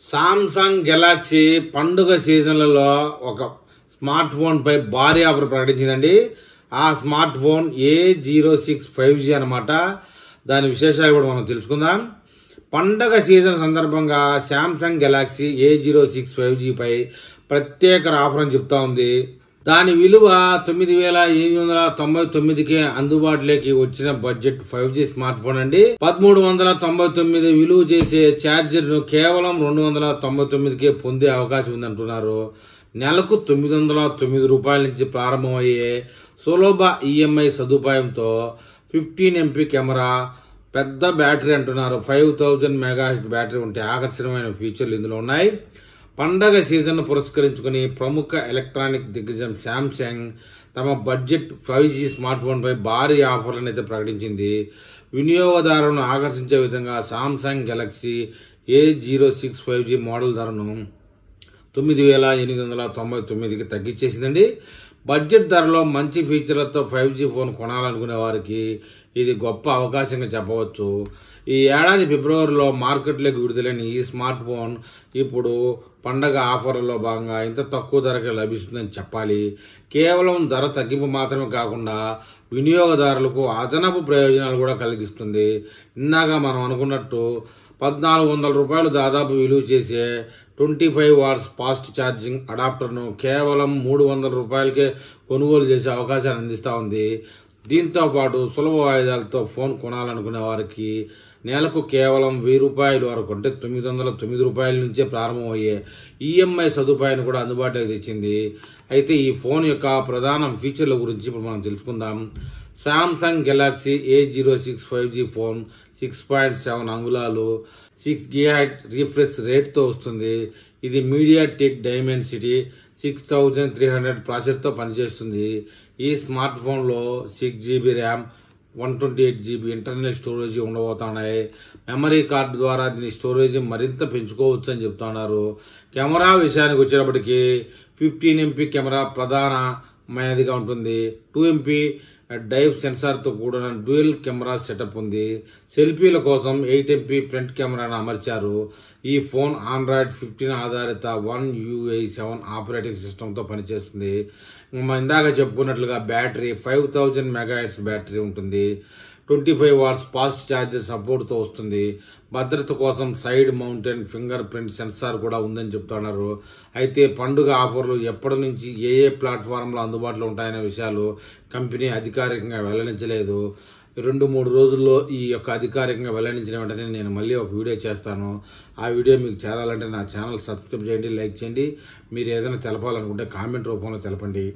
Samsung Galaxy పండుగ సీజన్లలో ఒక స్మార్ట్ ఫోన్ పై భారీ ఆఫర్ ప్రకటించిందండి. ఆ స్మార్ట్ ఫోన్ A06 5G అనమాట. దాని విశేషాలు కూడా మనం తెలుసుకుందాం. పండగ సీజన్ సందర్భంగా సామ్సంగ్ గెలాక్సీ A06 5G పై ప్రత్యేక ఆఫర్ అని చెప్తా ఉంది. దాని విలువ 9,899కే అందుబాటులోకి వచ్చిన బడ్జెట్ 5G స్మార్ట్ ఫోన్ అండి. 1,399 విలువ చేసే ఛార్జర్ ను కేవలం 299కే పొందే అవకాశం ఉందంటున్నారు. నెలకు 909 రూపాయల నుంచి ప్రారంభమయ్యే సులభ ఈఎంఐ సదుపాయంతో 15 MP కెమెరా, పెద్ద బ్యాటరీ అంటున్నారు. 5000 mAh బ్యాటరీ ఉంటే ఆకర్షణీయమైన ఫీచర్లు ఇందులో ఉన్నాయి. పండగ సీజన్ పురస్కరించుకుని ప్రముఖ ఎలక్ట్రానిక్ దిగ్గజం శాంసంగ్ తమ బడ్జెట్ 5G స్మార్ట్ ఫోన్ పై భారీ ఆఫర్లను అయితే ప్రకటించింది. వినియోగదారులను ఆకర్షించే విధంగా Samsung Galaxy A06 5G model ధరను 9,899కి తగ్గించేసిందండి. బడ్జెట్ ధరలో మంచి ఫీచర్లతో 5G ఫోన్ కొనాలనుకునే వారికి ఇది గొప్ప అవకాశంగా చెప్పవచ్చు. ఈ ఏడాది ఫిబ్రవరిలో మార్కెట్లోకి విడుదలైన ఈ స్మార్ట్ ఫోన్ ఇప్పుడు పండగ ఆఫర్లలో భాగంగా ఇంత తక్కువ ధరకే లభిస్తుందని చెప్పాలి. కేవలం ధర తగ్గింపు మాత్రమే కాకుండా వినియోగదారులకు అదనపు ప్రయోజనాలు కూడా కలిగిస్తుంది. ఇందాక మనం అనుకున్నట్టు 1,400 రూపాయలు దాదాపు విలువ చేసే 25 వాట్స్ ఫాస్ట్ ఛార్జింగ్ అడాప్టర్ను కేవలం 300 రూపాయలకే కొనుగోలు చేసే అవకాశాన్ని అందిస్తూ ఉంది. దీంతో పాటు సులభ వాయిదాలతో ఫోన్ కొనాలనుకునే వారికి నెలకు కేవలం 1000 రూపాయల వరకు అంటే 909 రూపాయల నుంచే ప్రారంభమయ్యే ఈఎంఐ సదుపాయాన్ని కూడా అందుబాటులోకి తెచ్చింది. అయితే ఈ ఫోన్ యొక్క ప్రధాన ఫీచర్ల గురించి ఇప్పుడు మనం తెలుసుకుందాం. Samsung Galaxy A06 5G phone 6.7 అంగుళాలు 6 GHz రిఫ్రెష్ రేట్తో వస్తుంది. ఇది మీడియాటెక్ డైమెన్సిటీ 6300 ప్రాసెసర్తో పనిచేస్తుంది. ఈ స్మార్ట్ ఫోన్లో 6GB RAM, 128GB internal storage ఉండబోతున్నాయి. మెమరీ కార్డు ద్వారా దీని స్టోరేజ్ మరింత పెంచుకోవచ్చు అని చెప్తున్నారు. కెమెరా విషయానికి వచ్చేటప్పటికి 15 MP కెమెరా ప్రధానమైనదిగా ఉంటుంది. 2 MP డైవ్ సెన్సార్తో కూడిన డ్యూయల్ కెమెరా సెటప్ ఉంది. సెల్ఫీల కోసం 8 MP ఫ్రంట్ కెమెరాను అమర్చారు. ఈ ఫోన్ ఆండ్రాయిడ్ 15 ఆధారిత One UI 7 ఆపరేటింగ్ సిస్టంతో పనిచేస్తుంది. ఇందాక చెప్పుకున్నట్లుగా బ్యాటరీ 5000 mAh బ్యాటరీ ఉంటుంది. 25 వాట్స్ ఫాస్ట్ ఛార్జర్ సపోర్ట్తో వస్తుంది. భద్రత కోసం side mounted finger print censor కూడా ఉందని చెప్తున్నారు. అయితే పండుగ ఆఫర్లు ఎప్పటి నుంచి ఏ ప్లాట్ఫామ్లో అందుబాటులో ఉంటాయనే విషయాలు కంపెనీ అధికారికంగా వెల్లడించలేదు. 2-3 రోజుల్లో ఈ యొక్క అధికారికంగా వెల్లడించిన వెంటనే నేను మళ్ళీ ఒక వీడియో చేస్తాను. ఆ వీడియో మీకు చేరాలంటే నా ఛానల్ సబ్స్క్రైబ్ చేయండి, లైక్ చేయండి. మీరు ఏదైనా తెలపాలనుకుంటే కామెంట్ రూపంలో తెలపండి.